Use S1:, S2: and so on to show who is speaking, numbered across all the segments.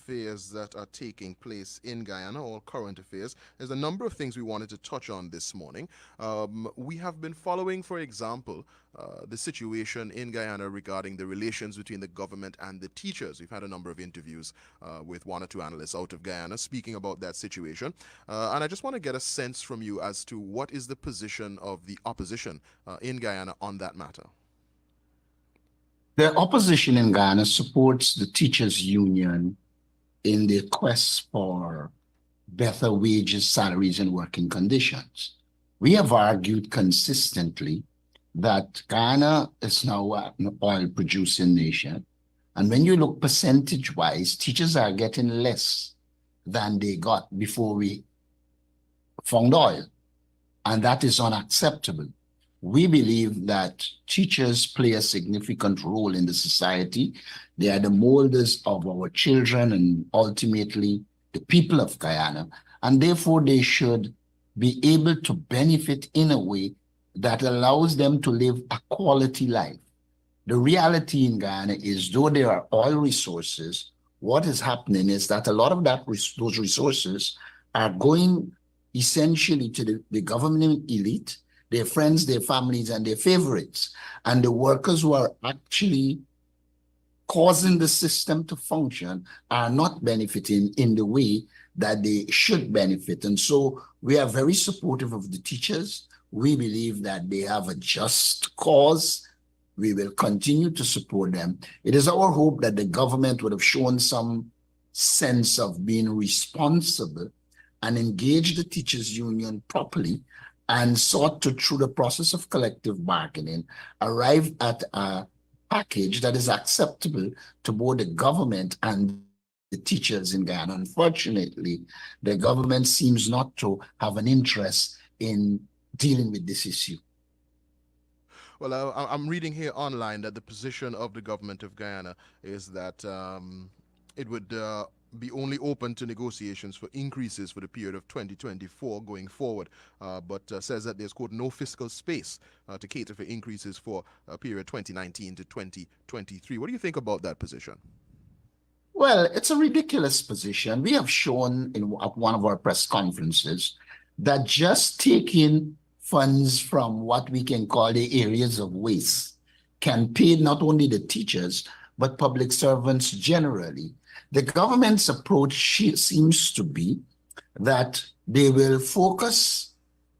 S1: affairs that are taking place in Guyana, all current affairs, there's a number of things we wanted to touch on this morning. We have been following, for example, the situation in Guyana regarding the relations between the government and the teachers. We've had a number of interviews with one or two analysts out of Guyana speaking about that situation. And I just want to get a sense from you as to what is the position of the opposition in Guyana on that matter.
S2: The opposition in Ghana supports the teachers' union in the quest for better wages, salaries, and working conditions. We have argued consistently that Ghana is now an oil-producing nation. And when you look percentage-wise, teachers are getting less than they got before we found oil. And that is unacceptable. We believe that teachers play a significant role in the society. They are the molders of our children and ultimately the people of Guyana. And therefore, they should be able to benefit in a way that allows them to live a quality life. The reality in Guyana is, though there are oil resources, what is happening is that a lot of those resources are going essentially to the government elite, their friends, their families, and their favorites. And the workers who are actually causing the system to function are not benefiting in the way that they should benefit. And so we are very supportive of the teachers. We believe that they have a just cause. We will continue to support them. It is our hope that the government would have shown some sense of being responsible and engaged the teachers' union properly and sought to, through the process of collective bargaining, arrive at a package that is acceptable to both the government and the teachers in Ghana. Unfortunately, the government seems not to have an interest in dealing with this issue.
S1: Well, I'm reading here online that the position of the government of Guyana is that it would be only open to negotiations for increases for the period of 2024 going forward, but says that there's, quote, no fiscal space to cater for increases for a period 2019 to 2023. What do you think about that position?
S2: Well, it's a ridiculous position. We have shown at one of our press conferences that just taking funds from what we can call the areas of waste can pay not only the teachers, but public servants generally. The government's approach seems to be that they will focus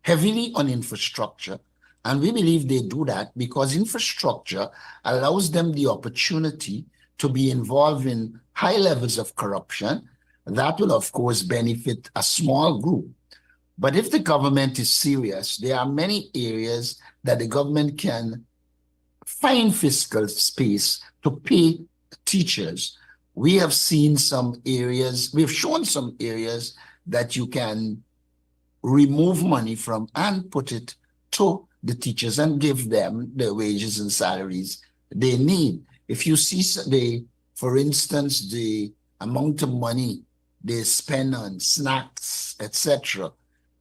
S2: heavily on infrastructure. And we believe they do that because infrastructure allows them the opportunity to be involved in high levels of corruption. That will, of course, benefit a small group. But if the government is serious, there are many areas that the government can find fiscal space to pay teachers. We have seen some areas, we've shown some areas that you can remove money from and put it to the teachers and give them the wages and salaries they need. If you see, for instance, the amount of money they spend on snacks, etc.,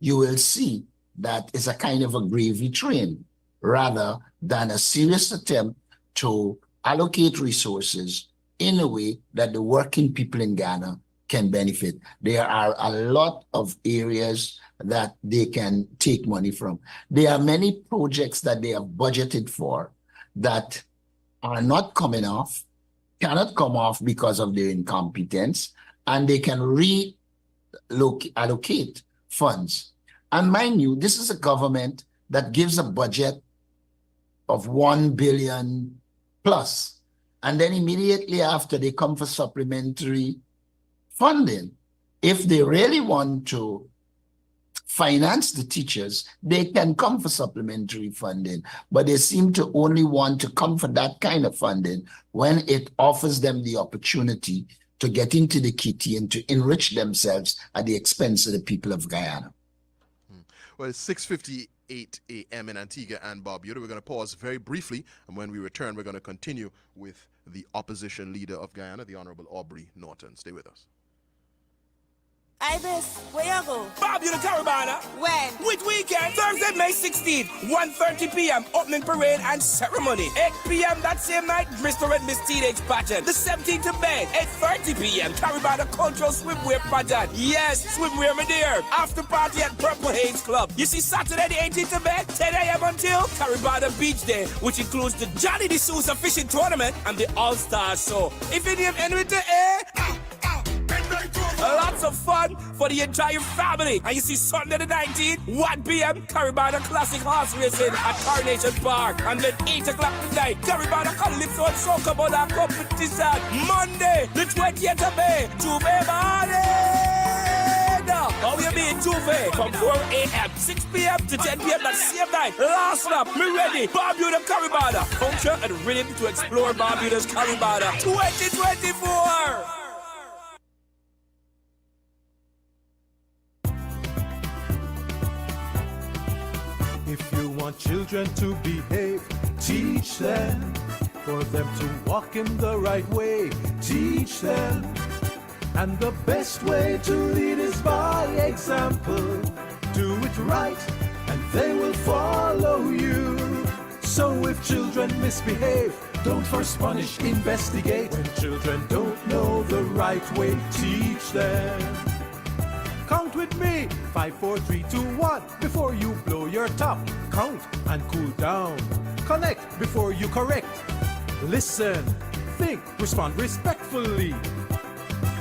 S2: you will see that is a kind of a gravy train rather than a serious attempt to allocate resources in a way that the working people in Ghana can benefit. There are a lot of areas that they can take money from. There are many projects that they have budgeted for that are not coming off, cannot come off because of their incompetence, and they can allocate funds. And mind you, this is a government that gives a budget of 1 billion plus. And then immediately after, they come for supplementary funding. If they really want to finance the teachers, they can come for supplementary funding, but they seem to only want to come for that kind of funding when it offers them the opportunity to get into the kitty and to enrich themselves at the expense of the people of Guyana.
S1: Well, it's 6:58 a.m. in Antigua and Barbuda. We're going to pause very briefly, and when we return, we're going to continue with the opposition leader of Guyana, the Honorable Aubrey Norton. Stay with us.
S3: Ibis, where you go?
S4: Barbuda Carabana.
S3: When?
S4: Which weekend? Thursday, May 16th, 1:30 p.m. Opening parade and ceremony. 8 p.m. that same night, Mr. and Miss Teenage pageant. The 17th of May, 8:30 p.m. Carabana Cultural Swimwear pageant. Yes, swimwear, my dear. After party at Purple Haze Club. You see, Saturday the 18th of May, 10 a.m. until Carabana Beach Day, which includes the Johnny D'Souza Fishing Tournament and the All-Star Show. If you name any to lots of fun for the entire family. And you see Sunday the 19th, 1 p.m. Carabana Classic Horse Racing at Coronation Park. And then 8 o'clock tonight, Carabana Calypso and Soca Boda competition. Monday, the 20th of May, Juve Marina. How you mean Juve? From 4 a.m., 6 p.m. to 10 p.m. that same night. Last up, me ready. Barbuda Carabana. Culture and rhythm to explore Barbuda's Carabana 2024.
S5: If you want children to behave, teach them. For them to walk in the right way, teach them. And the best way to lead is by example. Do it right, and they will follow you. So if children misbehave, don't first punish, investigate. When children don't know the right way, teach them. Count with me, 5, 4, 3, 2, 1. Before you blow your top, count and cool down. Connect before you correct. Listen, think, respond respectfully.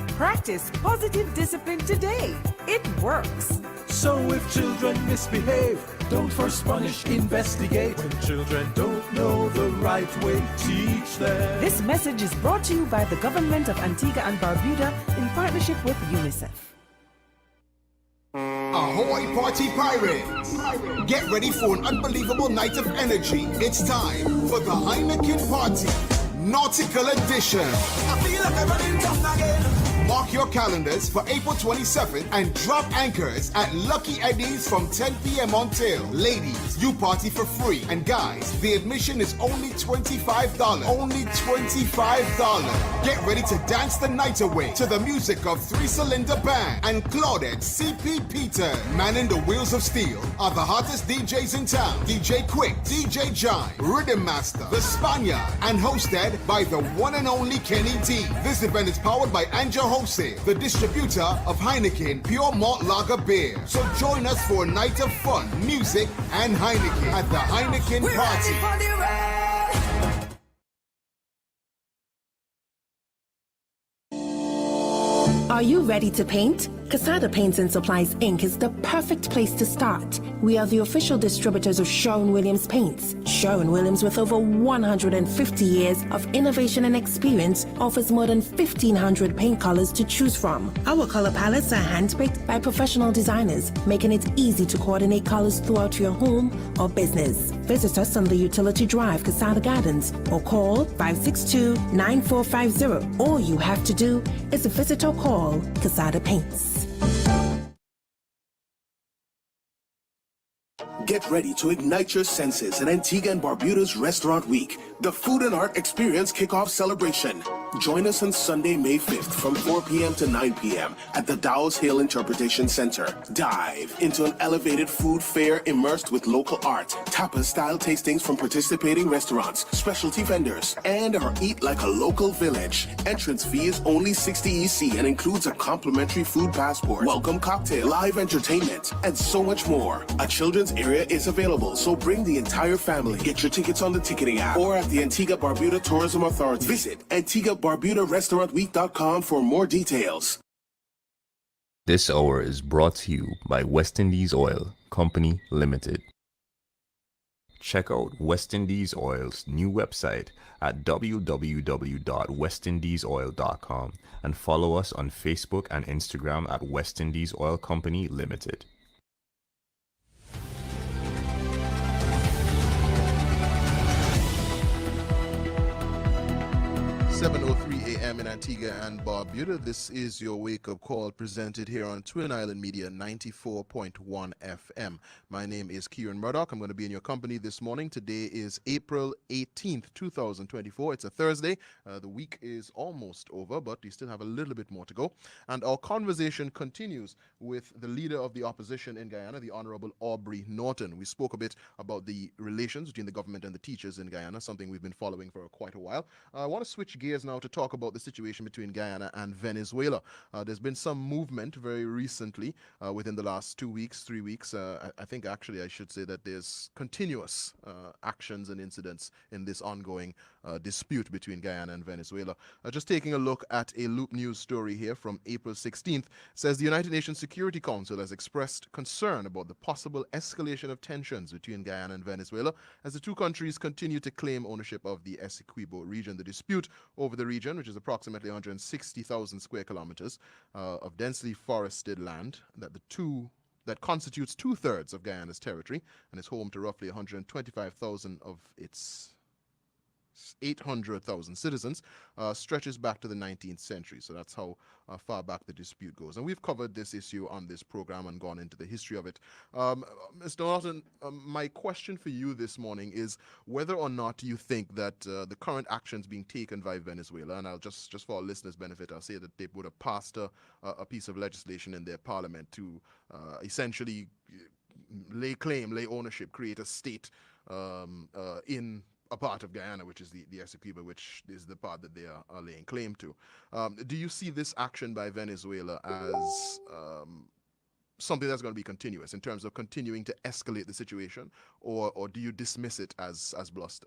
S6: Practice positive discipline today. It works.
S5: So if children misbehave, don't first punish, investigate. When children don't know the right way, teach them.
S6: This message is brought to you by the Government of Antigua and Barbuda in partnership with UNICEF.
S7: Ahoy Party Pirates! Get ready for an unbelievable night of energy. It's time for the Heineken Party, Nautical Edition. I feel like I'm running tough again. Mark your calendars for April 27th and drop anchors at Lucky Eddie's from 10 p.m. until. Ladies, you party for free. And guys, the admission is only $25. Only $25. Get ready to dance the night away to the music of 3 Cylinder Band and Claudette C.P. Peter. Manning the wheels of steel are the hottest DJs in town. DJ Quick, DJ Jive, Rhythm Master, The Spaniard, and hosted by the one and only Kenny D. This event is powered by Angel Wholesale, the distributor of Heineken Pure Malt Lager Beer. So join us for a night of fun, music, and Heineken at the Heineken Party.
S8: Are you ready to paint? Casada Paints and Supplies Inc. is the perfect place to start. We are the official distributors of Sherwin-Williams Paints. Sherwin-Williams, with over 150 years of innovation and experience, offers more than 1,500 paint colors to choose from. Our color palettes are handpicked by professional designers, making it easy to coordinate colors throughout your home or business. Visit us on the Utility Drive, Casada Gardens, or call 562-9450. All you have to do is visit or call Casada Paints.
S9: Get ready to ignite your senses in Antigua and Barbuda's Restaurant Week, the food and art experience kickoff celebration. Join us on Sunday, May 5th from 4 p.m. to 9 p.m. at the Dow's Hill Interpretation Center. Dive into an elevated food fair immersed with local art, tapas-style tastings from participating restaurants, specialty vendors, and our Eat Like a Local Village. Entrance fee is only 60 EC and includes a complimentary food passport, welcome cocktail, live entertainment, and so much more. A children's area is available, so bring the entire family. Get your tickets on the ticketing app or at the Antigua Barbuda Tourism Authority. Visit AntiguaBarbudaRestaurantWeek.com for more details.
S10: This hour is brought to you by West Indies Oil Company Limited. Check out West Indies Oil's new website at www.westindiesoil.com and follow us on Facebook and Instagram at West Indies Oil Company Limited.
S1: 7:03 a.m. p.m. in Antigua and Barbuda. This is your wake-up call presented here on Twin Island Media 94.1 FM. My name is Kieran Murdoch. I'm going to be in your company this morning. Today is April 18th, 2024. It's a Thursday. The week is almost over, but we still have a little bit more to go. And our conversation continues with the leader of the opposition in Guyana, the Honorable Aubrey Norton. We spoke a bit about the relations between the government and the teachers in Guyana, something we've been following for quite a while. I want to switch gears now to talk about the situation between Guyana and Venezuela. There's been some movement very recently within the last 2 weeks, 3 weeks. I think actually I should say that there's continuous actions and incidents in this ongoing dispute between Guyana and Venezuela. Just taking a look at a Loop News story here from April 16th, says the United Nations Security Council has expressed concern about the possible escalation of tensions between Guyana and Venezuela as the two countries continue to claim ownership of the Essequibo region. The dispute over the region, which is approximately 160,000 square kilometers of densely forested land, that constitutes 2/3 of Guyana's territory and is home to roughly 125,000 of its 800,000 citizens, stretches back to the 19th century. So that's how far back the dispute goes. And we've covered this issue on this program and gone into the history of it. Mr. Norton, my question for you this morning is whether or not you think that the current actions being taken by Venezuela, and I'll just for our listeners' benefit, I'll say that they would have passed a piece of legislation in their parliament to essentially lay ownership, create a state in a part of Guyana, which is the Essequibo, which is the part that they are laying claim to. Do you see this action by Venezuela as something that's going to be continuous in terms of continuing to escalate the situation, or do you dismiss it as bluster?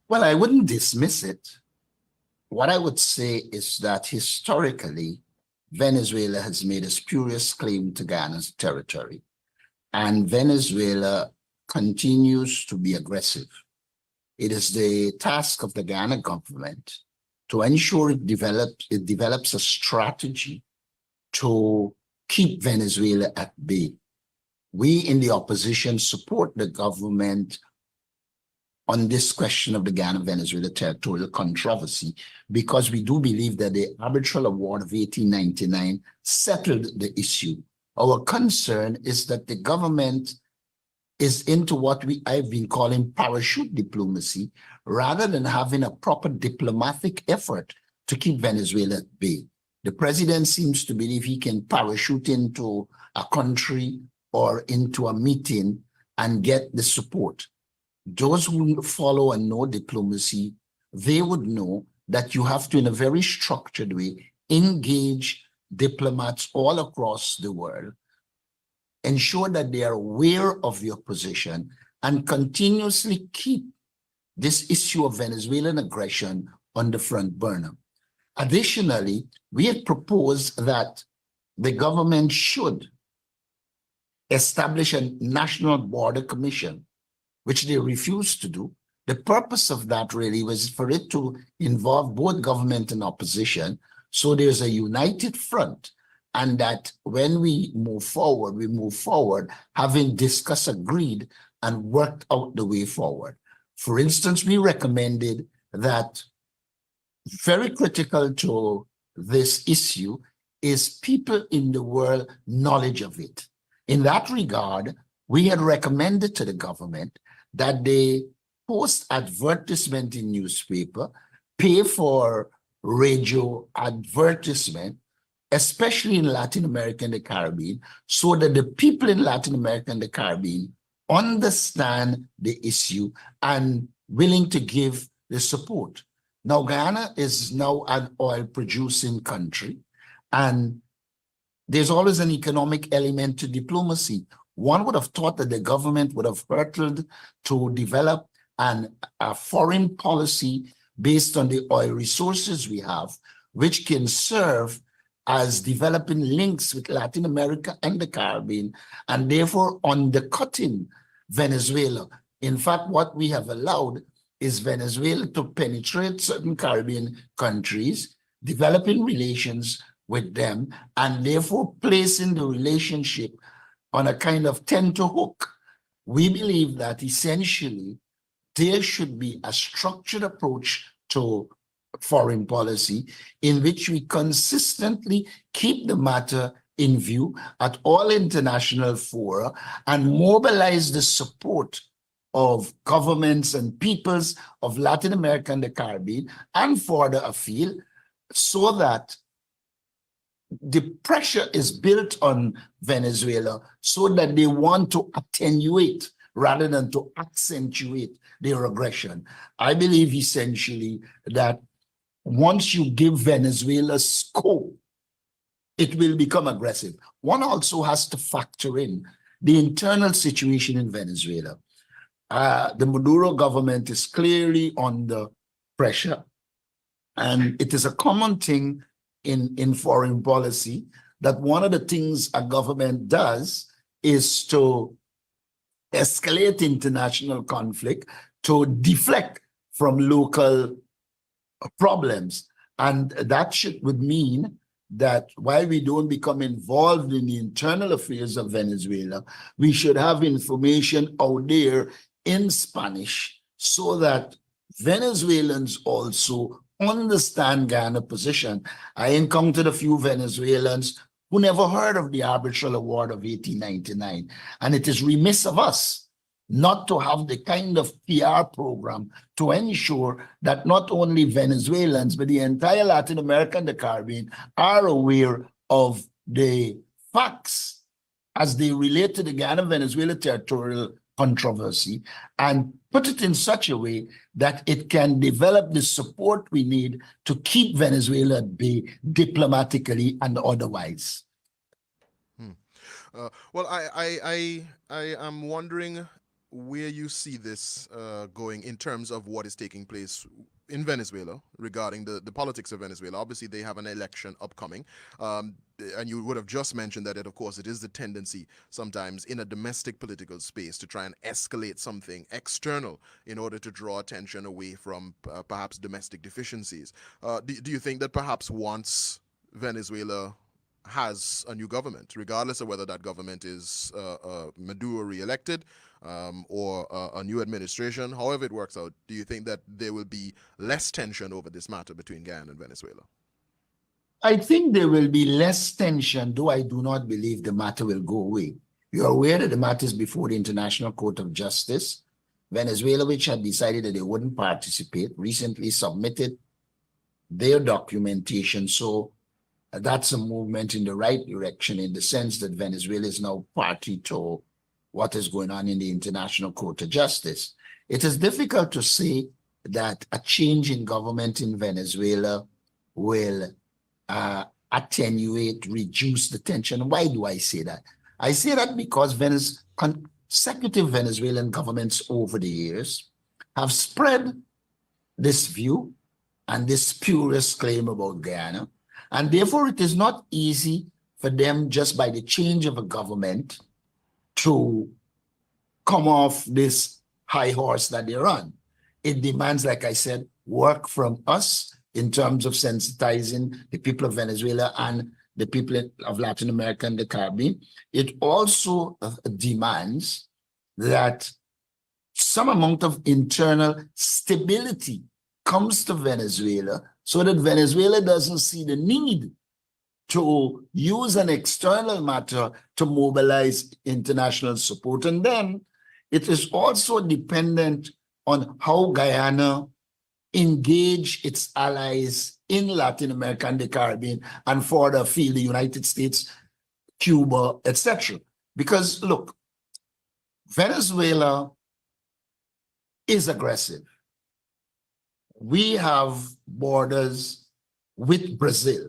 S2: Well, I wouldn't dismiss it. What I would say is that historically, Venezuela has made a spurious claim to Guyana's territory, and Venezuela continues to be aggressive. It is the task of the Guyana government to ensure it develops a strategy to keep Venezuela at bay. We in the opposition support the government on this question of the Guyana-Venezuela territorial controversy because we do believe that the arbitral award of 1899 settled the issue. Our concern is that the government is into what I've been calling parachute diplomacy, rather than having a proper diplomatic effort to keep Venezuela at bay. The president seems to believe he can parachute into a country or into a meeting and get the support. Those who follow and know diplomacy, they would know that you have to, in a very structured way, engage diplomats all across the world, ensure that they are aware of your position, and continuously keep this issue of Venezuelan aggression on the front burner. Additionally, we had proposed that the government should establish a national border commission, which they refused to do. The purpose of that really was for it to involve both government and opposition, so there's a united front, and that when we move forward, having discussed, agreed, and worked out the way forward. For instance, we recommended that very critical to this issue is people in the world knowledge of it. In that regard, we had recommended to the government that they post advertisement in newspaper, pay for radio advertisement, especially in Latin America and the Caribbean, so that the people in Latin America and the Caribbean understand the issue and willing to give the support. Now, Guyana is now an oil-producing country, and there's always an economic element to diplomacy. One would have thought that the government would have hurtled to develop a foreign policy based on the oil resources we have, which can serve as developing links with Latin America and the Caribbean, and therefore undercutting Venezuela. In fact, what we have allowed is Venezuela to penetrate certain Caribbean countries, developing relations with them, and therefore placing the relationship on a kind of tenterhook. We believe that essentially there should be a structured approach to foreign policy in which we consistently keep the matter in view at all international fora and mobilize the support of governments and peoples of Latin America and the Caribbean and further afield, so that the pressure is built on Venezuela so that they want to attenuate rather than to accentuate their aggression. I believe essentially that once you give Venezuela scope, it will become aggressive. One also has to factor in the internal situation in Venezuela. The Maduro government is clearly under pressure, and it is a common thing in foreign policy that one of the things a government does is to escalate international conflict to deflect from local problems. And that would mean that while we don't become involved in the internal affairs of Venezuela, we should have information out there in Spanish so that Venezuelans also understand Guyana's position. I encountered a few Venezuelans who never heard of the Arbitral Award of 1899. And it is remiss of us not to have the kind of PR program to ensure that not only Venezuelans, but the entire Latin America and the Caribbean are aware of the facts as they relate to the Guyana-Venezuela territorial controversy, and put it in such a way that it can develop the support we need to keep Venezuela at bay diplomatically and otherwise.
S1: Well, I am wondering where you see this going in terms of what is taking place in Venezuela regarding the politics of Venezuela. Obviously, they have an election upcoming. And you would have just mentioned that, of course, it is the tendency sometimes in a domestic political space to try and escalate something external in order to draw attention away from perhaps domestic deficiencies. Do you think that perhaps once Venezuela has a new government, regardless of whether that government is Maduro re-elected or a new administration, however it works out, do you think that there will be less tension over this matter between Guyana and Venezuela?
S2: I think there will be less tension, though I do not believe the matter will go away. You're aware that the matter is before the International Court of Justice. Venezuela, which had decided that they wouldn't participate, recently submitted their documentation. So that's a movement in the right direction in the sense that Venezuela is now party to what is going on in the International Court of Justice. It is difficult to say that a change in government in Venezuela will attenuate, reduce the tension. Why do I say that? I say that because consecutive Venezuelan governments over the years have spread this view and this spurious claim about Guyana. And therefore, it is not easy for them just by the change of a government to come off this high horse that they're on. It demands, like I said, work from us in terms of sensitizing the people of Venezuela and the people of Latin America and the Caribbean. It also demands that some amount of internal stability comes to Venezuela so that Venezuela doesn't see the need to use an external matter to mobilize international support. And then it is also dependent on how Guyana engage its allies in Latin America and the Caribbean and further afield, the United States, Cuba, etc. Because look, Venezuela is aggressive. We have borders with Brazil.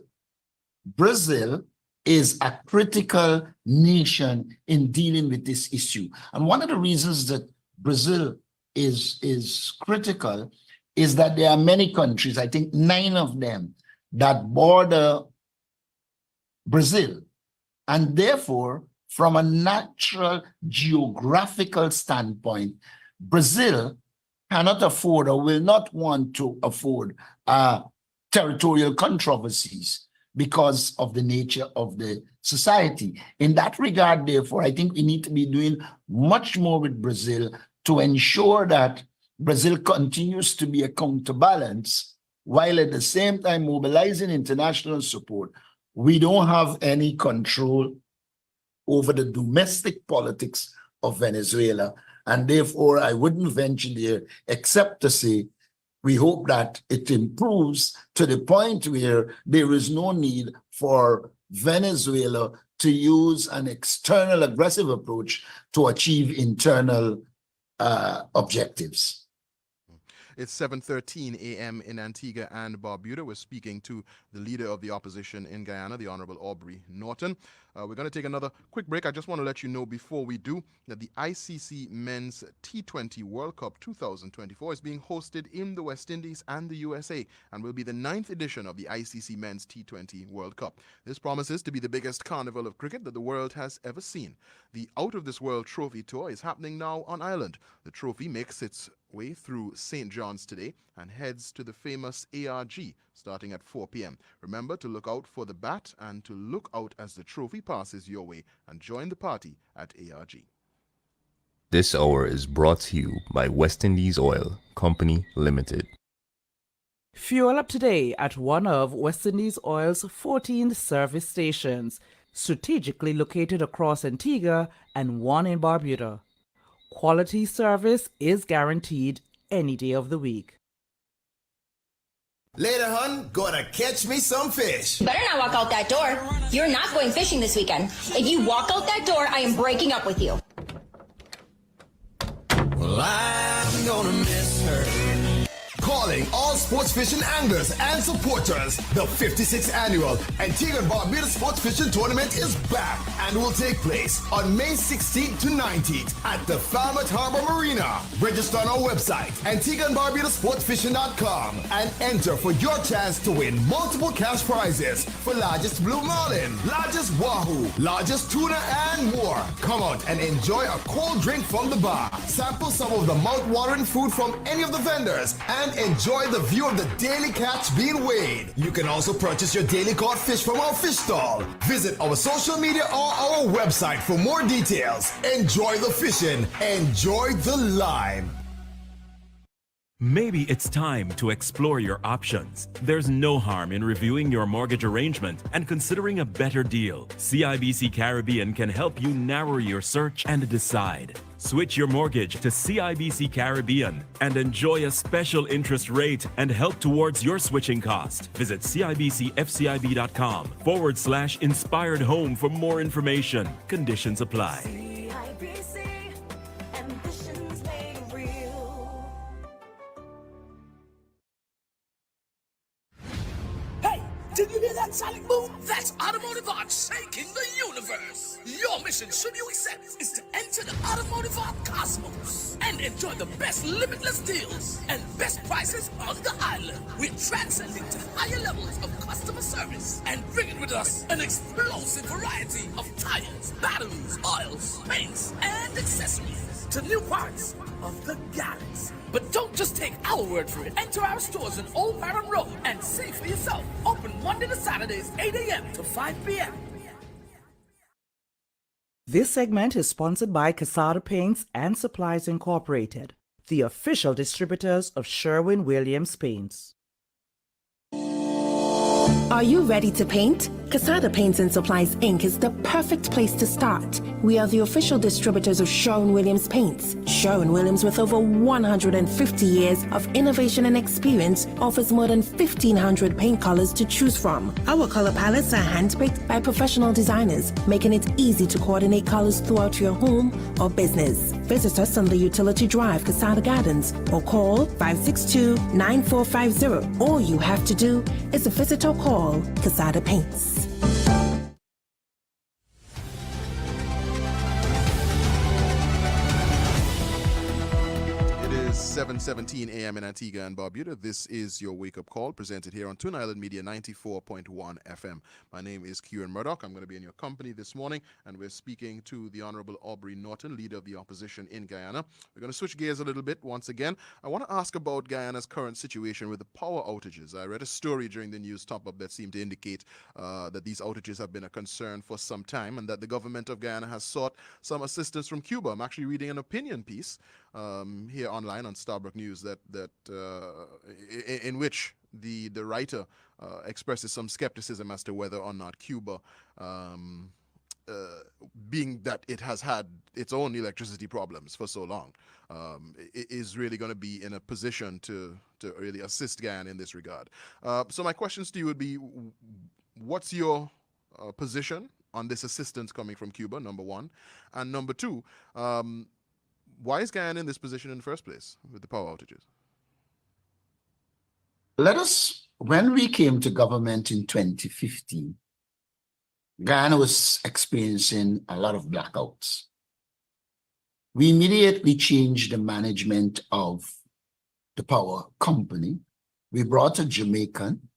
S2: Brazil is a critical nation in dealing with this issue. And one of the reasons that Brazil is critical is that there are many countries, I think 9 of them, that border Brazil. And therefore, from a natural geographical standpoint, Brazil cannot afford or will not want to afford territorial controversies because of the nature of the society. In that regard, therefore, I think we need to be doing much more with Brazil to ensure that Brazil continues to be a counterbalance while at the same time mobilizing international support, we don't have any control over the domestic politics of Venezuela. And therefore, I wouldn't venture there except to say we hope that it improves to the point where there is no need for Venezuela to use an external aggressive approach to achieve internal objectives.
S1: It's 7:13 a.m. in Antigua and Barbuda. We're speaking to the leader of the opposition in Guyana, the Honorable Aubrey Norton. We're going to take another quick break. I just want to let you know before we do that the ICC Men's T20 World Cup 2024 is being hosted in the West Indies and the USA and will be the 9th edition of the ICC Men's T20 World Cup. This promises to be the biggest carnival of cricket that the world has ever seen. The Out of This World Trophy Tour is happening now on Ireland. The trophy makes its way through St. John's today and heads to the famous ARG starting at 4 p.m. Remember to look out for the bat and to look out as the trophy passes your way and join the party at ARG.
S10: This hour is brought to you by West Indies Oil Company Limited.
S6: Fuel up today at one of West Indies Oil's 14 service stations, strategically located across Antigua and one in Barbuda. Quality service is guaranteed any day of the week.
S7: Later, hun, gonna catch me some fish.
S3: You better not walk out that door. You're not going fishing this weekend. If you walk out that door, I am breaking up with you.
S7: Well, I'm gonna miss her. Calling all sports fishing anglers and supporters. The 56th annual Antigua and Barbuda Sports Fishing Tournament is back and will take place on May 16th to 19th at the Falmouth Harbor Marina. Register on our website, AntiguaandBarbudaSportsFishing.com, and enter for your chance to win multiple cash prizes for largest blue marlin, largest wahoo, largest tuna, and more. Come out and enjoy a cold drink from the bar. Sample some of the mouth-watering food from any of the vendors and enjoy the view of the daily catch being weighed. You can also purchase your daily caught fish from our fish stall. Visit our social media or our website for more details. Enjoy the fishing. Enjoy the lime.
S11: Maybe it's time to explore your options. There's no harm in reviewing your mortgage arrangement and considering a better deal. CIBC Caribbean can help you narrow your search and decide. Switch your mortgage to CIBC Caribbean and enjoy a special interest rate and help towards your switching cost. Visit CIBCFCIB.com/inspired home for more information. Conditions apply.
S4: Did you hear that sonic boom? That's automotive art shaking the universe. Your mission, should you accept, is to enter the automotive art cosmos and enjoy the best limitless deals and best prices on the island. We're transcending to higher levels of customer service and bringing with us an explosive variety of tires, batteries, oils, paints, and accessories to new parts of the galaxy. But don't just take our word for it. Enter our stores on Old Param Road and see for yourself. Open Monday to Saturdays, 8 a.m. to 5 p.m.
S6: This segment is sponsored by Casada Paints and Supplies Incorporated, the official distributors of Sherwin-Williams Paints.
S8: Are you ready to paint? Casada Paints and Supplies Inc. is the perfect place to start. We are the official distributors of Sherwin-Williams Paints. Sherwin-Williams, with over 150 years of innovation and experience, offers more than 1,500 paint colors to choose from. Our color palettes are handpicked by professional designers, making it easy to coordinate colors throughout your home or business. Visit us on the Utility Drive, Casada Gardens, or call 562-9450. All you have to do is visit or call Casada Paints.
S1: It is 7:17 a.m. in Antigua and Barbuda. This is your wake-up call, presented here on Twin Island Media 94.1 FM. My name is Kieran Murdoch. I'm going to be in your company this morning, and we're speaking to the Honorable Aubrey Norton, leader of the opposition in Guyana. We're going to switch gears a little bit once again. I want to ask about Guyana's current situation with the power outages. I read a story during the news top-up that seemed to indicate that these outages have been a concern for some time, and that the government of Guyana has sought some assistance from Cuba. I'm actually reading an opinion piece here online on Starbuck News in which the writer expresses some skepticism as to whether or not Cuba, being that it has had its own electricity problems for so long, is really going to be in a position to really assist Guyana in this regard. So my questions to you would be, what's your position on this assistance coming from Cuba, number one? And number two, why is Guyana in this position in the first place with the power outages?
S2: When we came to government in 2015, Guyana was experiencing a lot of blackouts. We immediately changed the management of the power company. We brought a Jamaican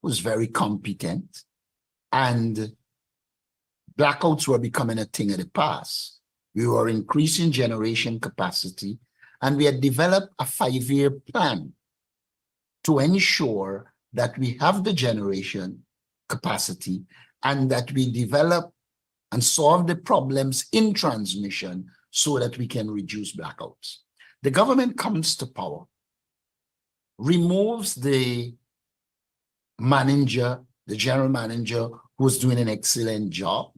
S2: who was very competent, and blackouts were becoming a thing of the past. We were increasing generation capacity, and we had developed a 5-year plan to ensure that we have the generation capacity and that we develop and solve the problems in transmission so that we can reduce blackouts. The government comes to power, removes the manager, the general manager, who was doing an excellent job,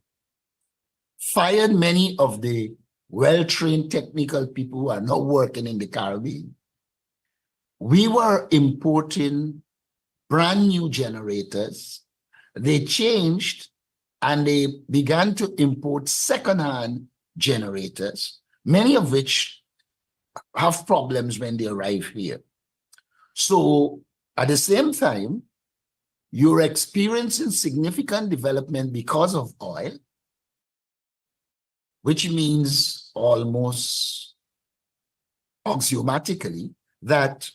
S2: fired many of the well-trained technical people who are now working in the Caribbean. We were importing brand new generators. They changed and they began to import second-hand generators, many of which have problems when they arrive here. So at the same time, you're experiencing significant development because of oil, which means almost axiomatically that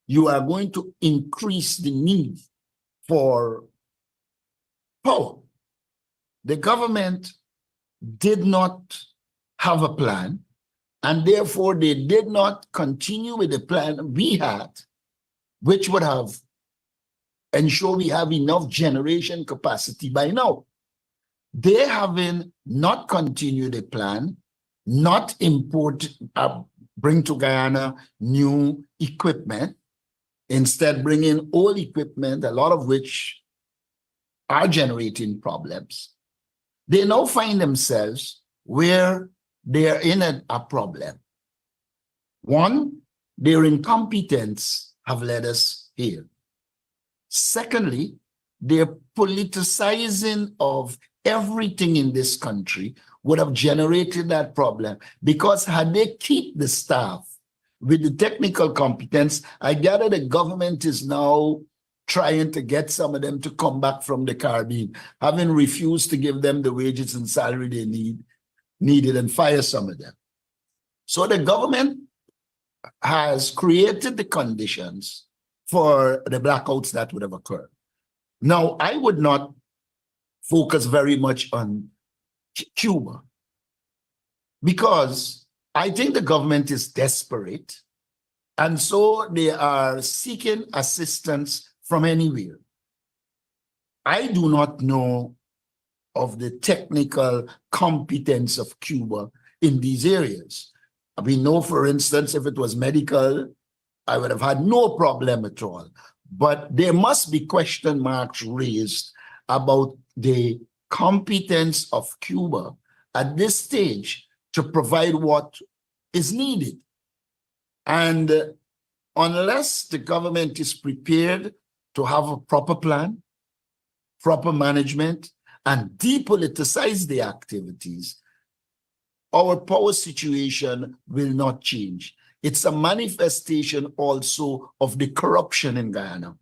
S2: you are going to increase the need for power. The government did not have a plan, and therefore they did not continue with the plan we had, which would have ensured we have enough generation capacity by now. They having not continued the plan, not bring to Guyana new equipment, instead bringing old equipment, a lot of which are generating problems. They now find themselves where they're in a problem. One, their incompetence have led us here. Secondly, their politicizing of everything in this country would have generated that problem, because had they keep the staff with the technical competence, I gather the government is now trying to get some of them to come back from the Caribbean, having refused to give them the wages and salary they needed and fire some of them. So the government has created the conditions for the blackouts that would have occurred. Now, I would not focus very much on Cuba, because I think the government is desperate, and so they are seeking assistance from anywhere. I do not know of the technical competence of Cuba in these areas. We know, for instance, if it was medical, I would have had no problem at all. But there must be question marks raised about the competence of Cuba at this stage to provide what is needed. And unless the government is prepared to have a proper plan, proper management, and depoliticize the activities, our power situation will not change. It's a manifestation also of the corruption in Guyana.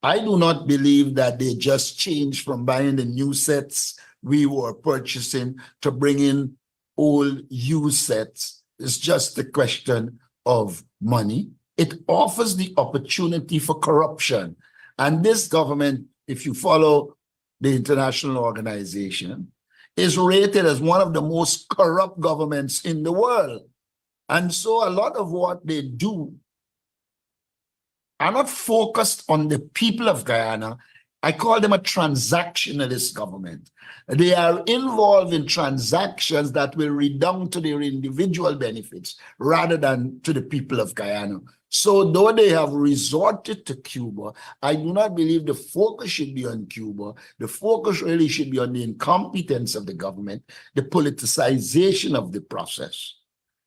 S2: I do not believe that they just changed from buying the new sets we were purchasing to bring in old used sets. It's just a question of money. It offers the opportunity for corruption. And this government, if you follow the international organization, is rated as one of the most corrupt governments in the world. And so a lot of what they do are not focused on the people of Guyana. I call them a transactionalist government. They are involved in transactions that will redound to their individual benefits rather than to the people of Guyana. So though they have resorted to Cuba, I do not believe the focus should be on Cuba. The focus really should be on the incompetence of the government, the politicization of the process,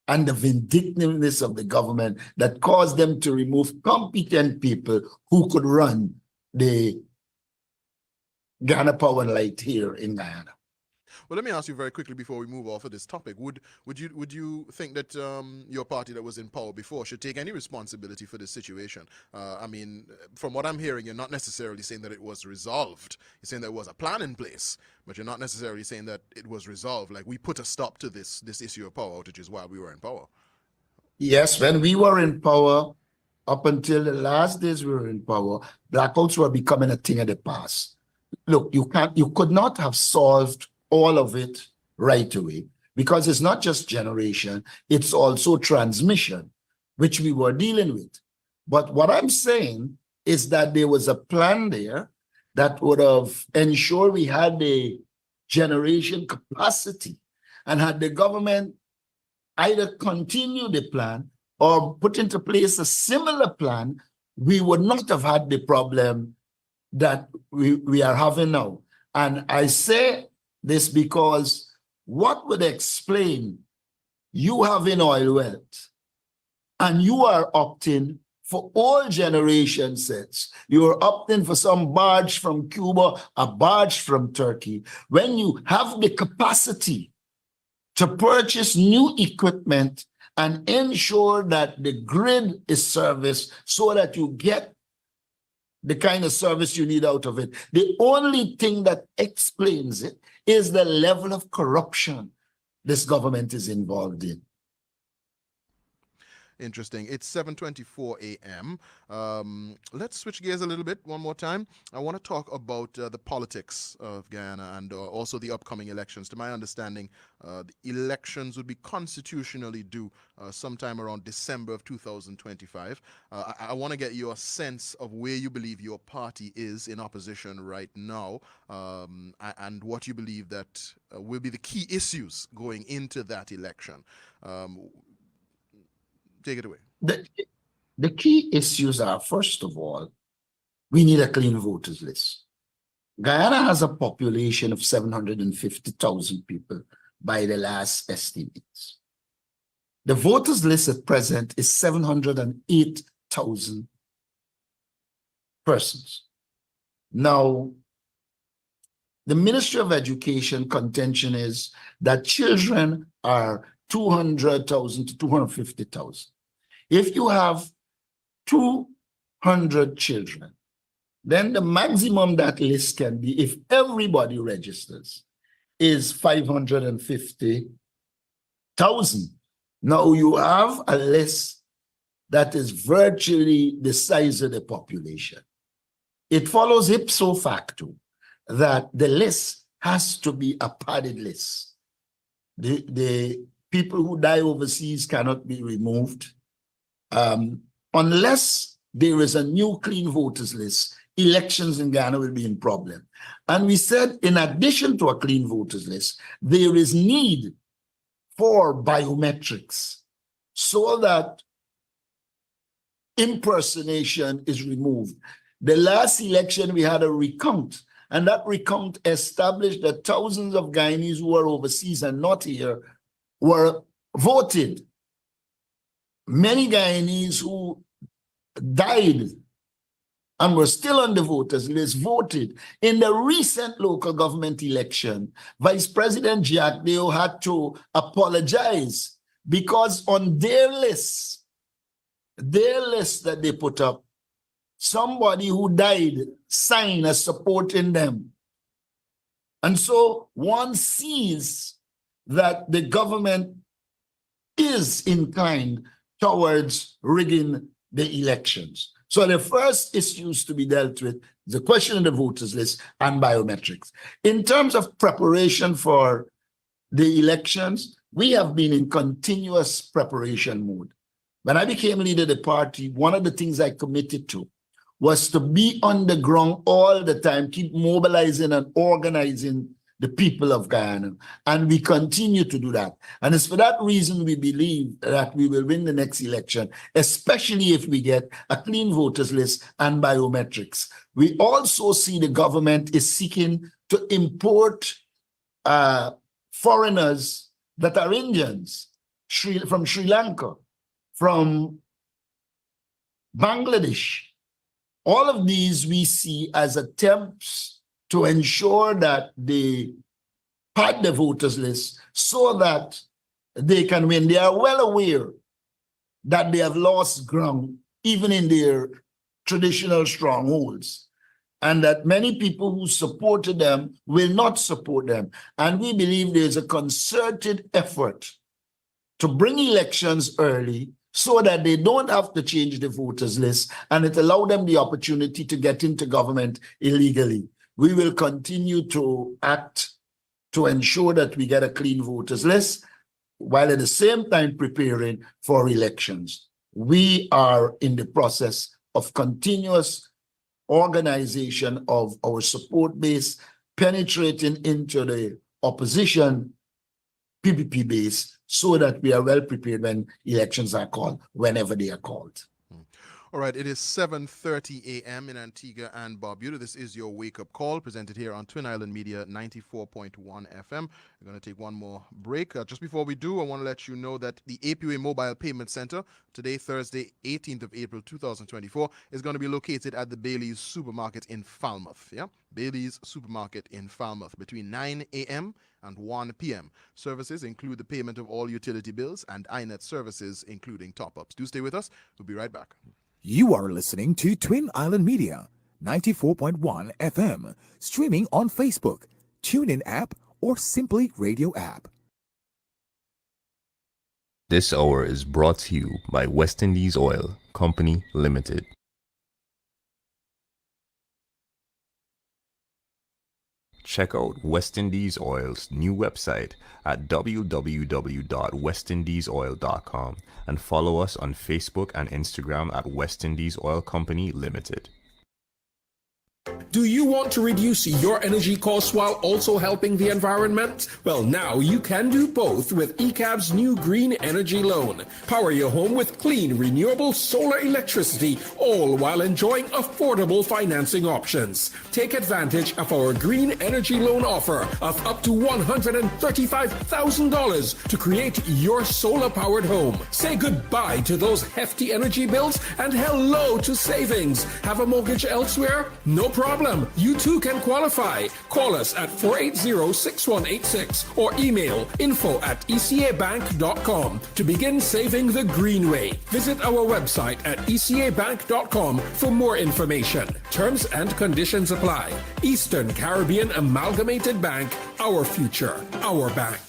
S2: and the vindictiveness of the government that caused them to remove competent people who could run the Ghana Power and Light here in Guyana.
S1: Well, let me ask you very quickly before we move off of this topic. Would you think that your party that was in power before should take any responsibility for this situation? I mean, from what I'm hearing, you're not necessarily saying that it was resolved. You're saying there was a plan in place, but you're not necessarily saying that it was resolved. Like, we put a stop to this issue of power outages while we were in power.
S2: Yes, when we were in power, up until the last days we were in power, blackouts were becoming a thing of the past. Look, you could not have solved all of it right away, because it's not just generation, it's also transmission, which we were dealing with. But what I'm saying is that there was a plan there that would have ensured we had the generation capacity, and had the government either continue the plan or put into place a similar plan, we would not have had the problem that we are having now. And I say this because what would explain you having oil wealth and you are opting for all generation sets? You're opting for some barge from Cuba, a barge from Turkey, when you have the capacity to purchase new equipment and ensure that the grid is serviced so that you get the kind of service you need out of it. The only thing that explains it is the level of corruption this government is involved in.
S1: Interesting. It's 7:24 a.m. Let's switch gears a little bit one more time. I want to talk about the politics of Guyana and also the upcoming elections. To my understanding, the elections would be constitutionally due sometime around December of 2025. I want to get your sense of where you believe your party is in opposition right now, and what you believe that will be the key issues going into that election. Take it away.
S2: The key issues are, first of all, we need a clean voters list. Guyana has a population of 750,000 people by the last estimates. The voters list at present is 708,000 persons. Now, the Ministry of Education contention is that children are 200,000 to 250,000. If you have 200 children, then the maximum that list can be, if everybody registers, is 550,000. Now you have a list that is virtually the size of the population. It follows ipso facto that the list has to be a padded list. The people who die overseas cannot be removed unless there is a new clean voters list. Elections in Ghana will be in problem. And we said, in addition to a clean voters list, there is need for biometrics so that impersonation is removed. The last election, we had a recount, and that recount established that thousands of Guyanese who were overseas and not here were voted. Many Guyanese who died and were still on the voters list voted. In the recent local government election, Vice President Jack Deo had to apologize because on their list that they put up, somebody who died signed as supporting them. And so one sees that the government is inclined towards rigging the elections. So the first issues to be dealt with, the question of the voters list and biometrics. In terms of preparation for the elections, we have been in continuous preparation mode. When I became leader of the party, one of the things I committed to was to be on the ground all the time, keep mobilizing and organizing the people of Guyana. And we continue to do that. And it's for that reason we believe that we will win the next election, especially if we get a clean voters list and biometrics. We also see the government is seeking to import foreigners that are Indians from Sri Lanka, from Bangladesh. All of these we see as attempts to ensure that they pad the voters list so that they can win. They are well aware that they have lost ground even in their traditional strongholds, and that many people who supported them will not support them. And we believe there's a concerted effort to bring elections early so that they don't have to change the voters list, and it allows them the opportunity to get into government illegally. We will continue to act to ensure that we get a clean voters list while at the same time preparing for elections. We are in the process of continuous organization of our support base, penetrating into the opposition PPP base so that we are well prepared when elections are called, whenever they are called.
S1: All right, it is 7:30 a.m. in Antigua and Barbuda. This is your wake-up call, presented here on Twin Island Media 94.1 FM. We're going to take one more break. Just before we do, I want to let you know that the APUA Mobile Payment Center, today, Thursday, 18th of April, 2024, is going to be located at the Bailey's Supermarket in Falmouth. Yeah, Bailey's Supermarket in Falmouth, between 9 a.m. and 1 p.m. Services include the payment of all utility bills and iNet services, including top-ups. Do stay with us. We'll be right back.
S12: You are listening to Twin Island Media, 94.1 FM, streaming on Facebook, TuneIn app, or simply radio app.
S10: This hour is brought to you by West Indies Oil Company Limited. Check out West Indies Oil's new website at www.westindiesoil.com and follow us on Facebook and Instagram at West Indies Oil Company Limited.
S13: Do you want to reduce your energy costs while also helping the environment? Well, now you can do both with ECAB's new Green Energy Loan. Power your home with clean, renewable solar electricity, all while enjoying affordable financing options. Take advantage of our Green Energy Loan offer of up to $135,000 to create your solar-powered home. Say goodbye to those hefty energy bills and hello to savings. Have a mortgage elsewhere? No problem. You too can qualify. Call us at 480-6186 or email info@ecabank.com to begin saving the green way. Visit our website at ecabank.com for more information. Terms and conditions apply. Eastern Caribbean Amalgamated Bank, our future, our bank.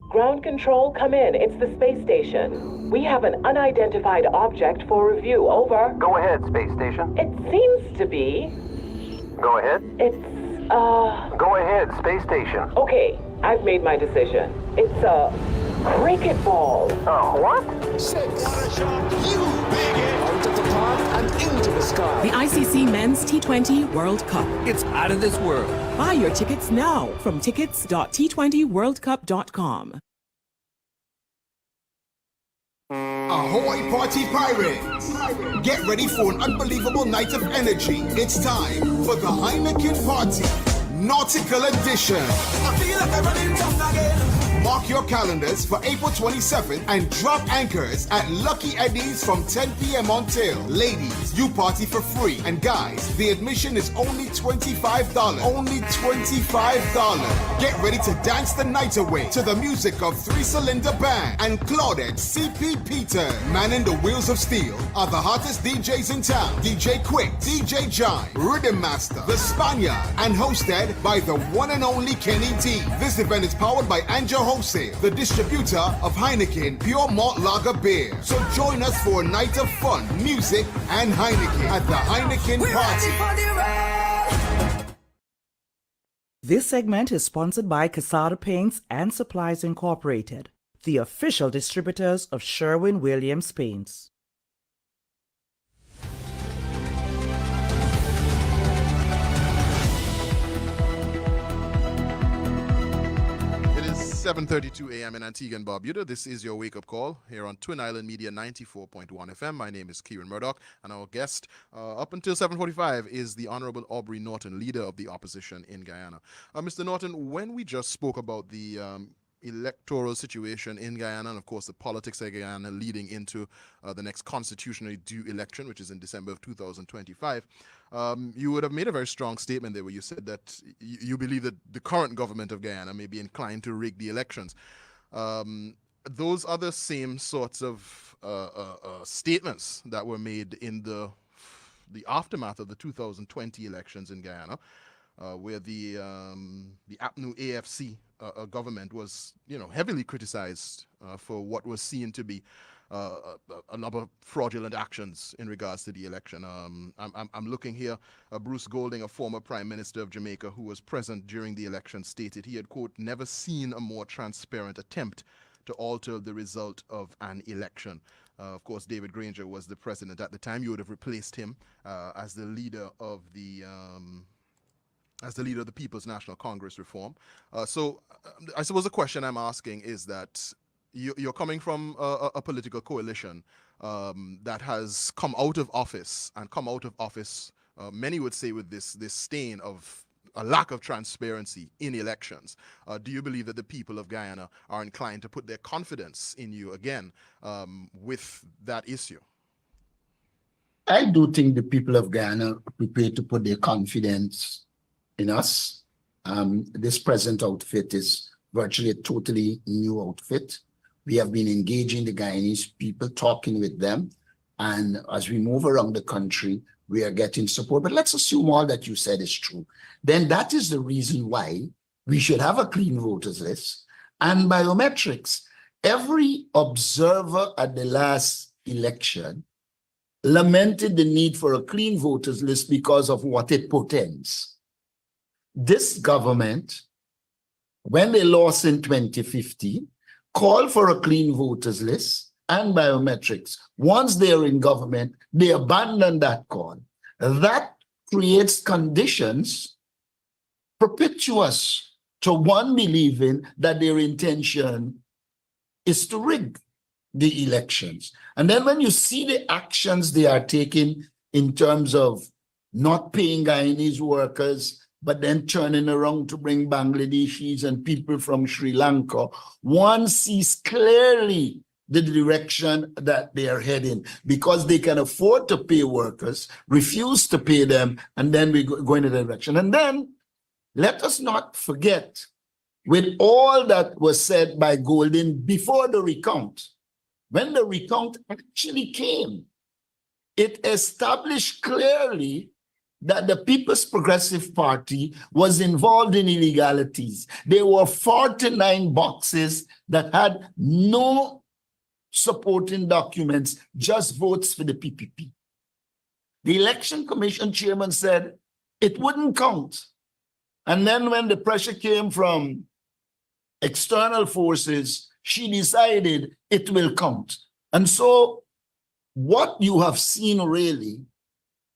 S14: Ground control, come in. It's the space station. We have an unidentified object for review. Over.
S15: Go ahead, space station.
S14: It seems to be.
S15: Go ahead.
S14: It's,
S15: Go ahead, space station.
S14: Okay, I've made my decision. It's a cricket ball.
S15: What?
S7: 6. What a shot. You big it. Out of the park and into the sky.
S16: The ICC Men's T20 World Cup.
S4: It's out of this world.
S16: Buy your tickets now from tickets.t20worldcup.com.
S7: Ahoy, party pirates! Get ready for an unbelievable night of energy. It's time for the Heineken Party, Nautical Edition. I feel like I'm running down again. Mark your calendars for April 27th and drop anchors at Lucky Eddie's from 10 p.m. until. Ladies, you party for free. And guys, the admission is only $25. Only $25. Get ready to dance the night away to the music of 3-Cylinder Band and Claudette C.P. Peter. Manning the wheels of steel are the hottest DJs in town. DJ Quick, DJ John, Rhythm Master, The Spaniard, and hosted by the one and only Kenny T. This event is powered by Angel Wholesale, the distributor of Heineken Pure Malt Lager Beer. So join us for a night of fun, music, and Heineken at the Heineken Party.
S6: This segment is sponsored by Casada Paints and Supplies Incorporated, the official distributors of Sherwin-Williams Paints.
S1: 7:32 a.m. in Antigua and Barbuda. This is your wake-up call here on Twin Island Media 94.1 FM. My name is Kieran Murdoch, and our guest up until 7:45 is the Honorable Aubrey Norton, leader of the opposition in Guyana. Mr. Norton, when we just spoke about the electoral situation in Guyana, and of course the politics of Guyana leading into the next constitutionally due election, which is in December of 2025, you would have made a very strong statement there where you said that you believe that the current government of Guyana may be inclined to rig the elections. Those are the same sorts of statements that were made in the aftermath of the 2020 elections in Guyana, where the APNU AFC government was, heavily criticized for what was seen to be a number of fraudulent actions in regards to the election. I'm looking here. Bruce Golding, a former Prime Minister of Jamaica who was present during the election, stated he had, quote, never seen a more transparent attempt to alter the result of an election. Of course, David Granger was the president at the time. You would have replaced him as the leader of the People's National Congress reform. So I suppose the question I'm asking is that you're coming from a political coalition that has come out of office, many would say with this stain of a lack of transparency in elections. Do you believe that the people of Guyana are inclined to put their confidence in you again with that issue?
S2: I do think the people of Guyana are prepared to put their confidence in us. This present outfit is virtually a totally new outfit. We have been engaging the Guyanese people, talking with them, and as we move around the country, we are getting support. But let's assume all that you said is true. Then that is the reason why we should have a clean voters list and biometrics. Every observer at the last election lamented the need for a clean voters list because of what it portends. This government, when they lost in 2015, called for a clean voters list and biometrics. Once they are in government, they abandon that call. That creates conditions perpetuous to one believing that their intention is to rig the elections. And then when you see the actions they are taking in terms of not paying Guyanese workers, but then turning around to bring Bangladeshis and people from Sri Lanka, one sees clearly the direction that they are heading because they can afford to pay workers, refuse to pay them, and then we go in the direction. And then let us not forget, with all that was said by Golding before the recount, when the recount actually came, it established clearly that the People's Progressive Party was involved in illegalities. There were 49 boxes that had no supporting documents, just votes for the PPP. The Election Commission chairman said it wouldn't count. And then when the pressure came from external forces, she decided it will count. And so what you have seen really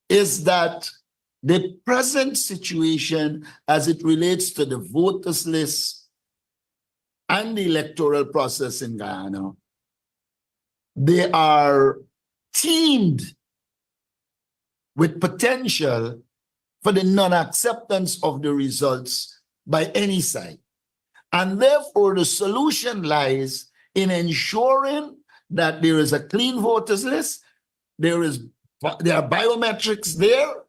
S2: is that the present situation as it relates to the voters list and the electoral process in Guyana, they are teamed with potential for the non-acceptance of the results by any side. And therefore, the solution lies in ensuring that there is a clean voters list, there are biometrics there,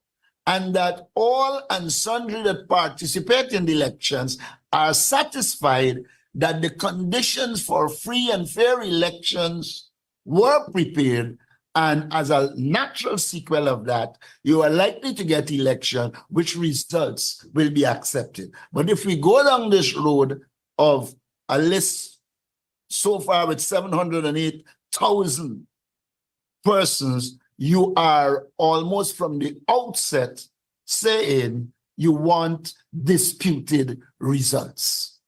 S2: and that all and sundry that participate in the elections are satisfied that the conditions for free and fair elections were prepared. And as a natural sequel of that, you are likely to get election, which results will be accepted. But if we go down this road of a list so far with 708,000 persons, you are almost from the outset saying you want disputed results.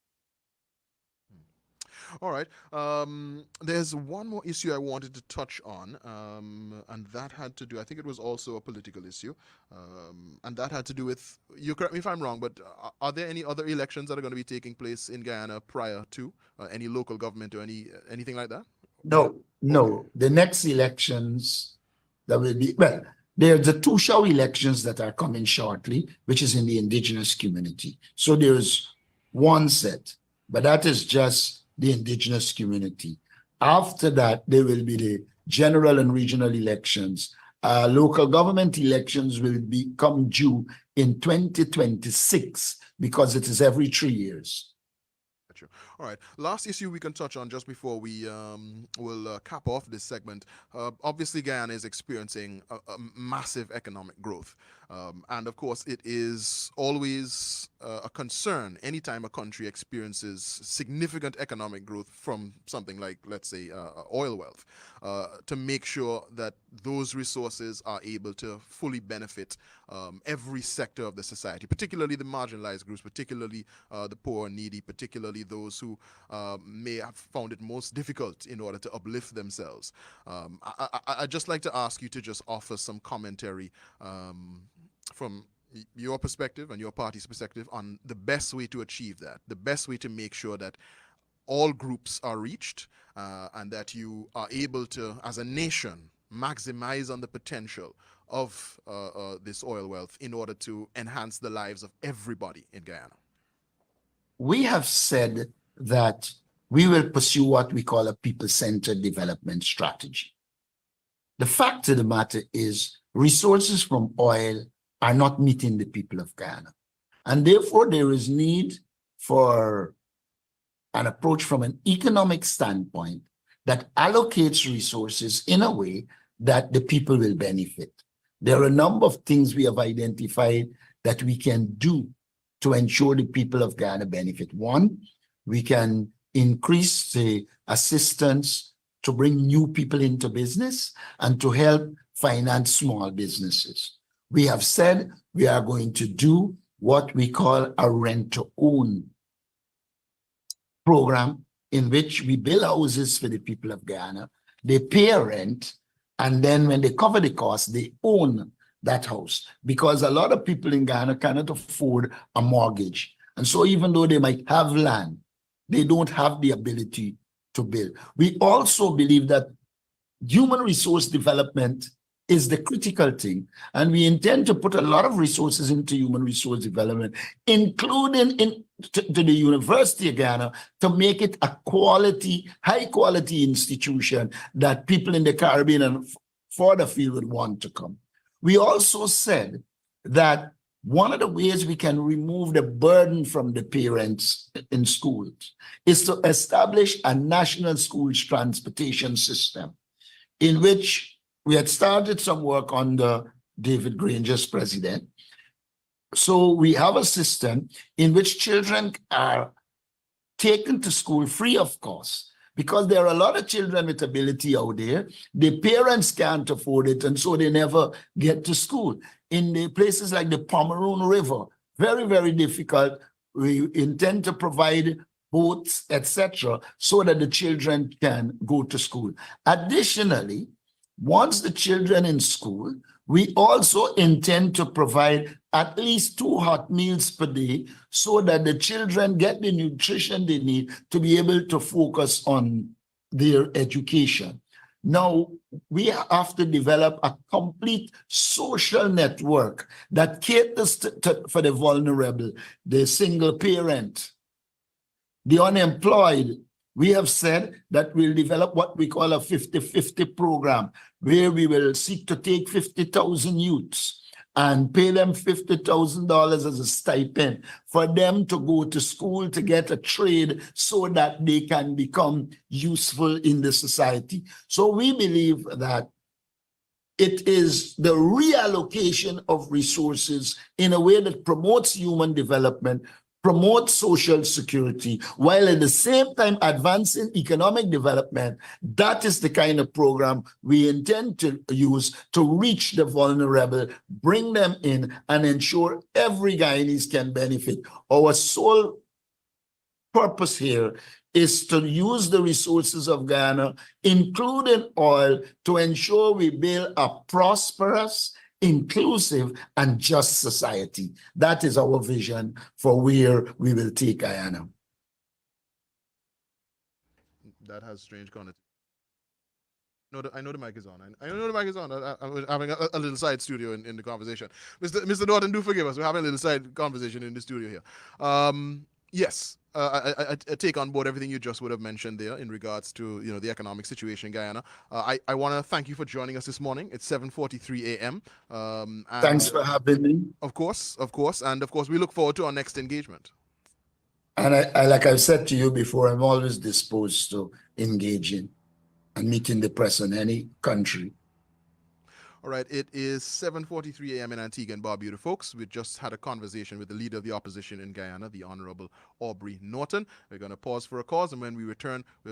S1: All right. There's one more issue I wanted to touch on, and that had to do, I think it was also a political issue, and that had to do with, you correct me if I'm wrong, but are there any other elections that are going to be taking place in Guyana prior to any local government or anything like that?
S2: No. The next elections that will be, well, there's the two show elections that are coming shortly, which is in the indigenous community. So there's one set, but that is just the indigenous community. After that, there will be the general and regional elections. Local government elections will become due in 2026 because it is every 3 years.
S1: All right. Last issue we can touch on just before we will cap off this segment. Obviously, Guyana is experiencing a massive economic growth. And of course, it is always a concern anytime a country experiences significant economic growth from something like, let's say, oil wealth, to make sure that those resources are able to fully benefit every sector of the society, particularly the marginalized groups, particularly the poor and needy, particularly those who may have found it most difficult in order to uplift themselves. I'd just like to ask you to just offer some commentary from your perspective and your party's perspective on the best way to achieve that, the best way to make sure that all groups are reached and that you are able to, as a nation, maximize on the potential of this oil wealth in order to enhance the lives of everybody in Guyana.
S2: We have said that we will pursue what we call a people-centered development strategy. The fact of the matter is resources from oil are not meeting the people of Guyana. And therefore, there is need for an approach from an economic standpoint that allocates resources in a way that the people will benefit. There are a number of things we have identified that we can do to ensure the people of Guyana benefit. One, we can increase the assistance to bring new people into business and to help finance small businesses. We have said we are going to do what we call a rent-to-own program in which we build houses for the people of Guyana. They pay rent, and then when they cover the cost, they own that house, because a lot of people in Guyana cannot afford a mortgage. And so even though they might have land, they don't have the ability to build. We also believe that human resource development is the critical thing. And we intend to put a lot of resources into human resource development, including to the University of Guyana, to make it a quality, high quality institution that people in the Caribbean and further field would want to come. We also said that one of the ways we can remove the burden from the parents in schools is to establish a national schools transportation system, in which we had started some work under David Granger's president. So we have a system in which children are taken to school free of cost, because there are a lot of children with ability out there. The parents can't afford it, and so they never get to school. In the places like the Pomeroon River, very, very difficult. We intend to provide boats, etc., so that the children can go to school. Additionally, once the children in school, we also intend to provide at least 2 hot meals per day so that the children get the nutrition they need to be able to focus on their education. Now, we have to develop a complete social network that caters for the vulnerable, the single parent, the unemployed. We have said that we'll develop what we call a 50-50 program, where we will seek to take 50,000 youths and pay them $50,000 as a stipend for them to go to school to get a trade so that they can become useful in the society. So we believe that it is the reallocation of resources in a way that promotes human development, promote social security, while at the same time advancing economic development. That is the kind of program we intend to use to reach the vulnerable, bring them in, and ensure every Guyanese can benefit. Our sole purpose here is to use the resources of Guyana, including oil, to ensure we build a prosperous, inclusive, and just society. That is our vision for where we will take Guyana.
S1: That has strange connotation. No, I know the mic is on. I know the mic is on. I'm having a little side studio in the conversation. Mr. Norton, do forgive us. We're having a little side conversation in the studio here. Yes, I take on board everything you just would have mentioned there in regards to the economic situation in Guyana. I want to thank you for joining us this morning. It's 7:43 a.m.
S2: Thanks for having me.
S1: Of course, and of course we look forward to our next engagement.
S2: And I like I've said to you before, I'm always disposed to engaging and meeting the press in any country.
S1: All right, it is 7:43 a.m. in Antigua and Barbuda, folks. We just had a conversation with the leader of the opposition in Guyana, the Honorable Aubrey Norton. We're going to pause for a cause, and when we return, we'll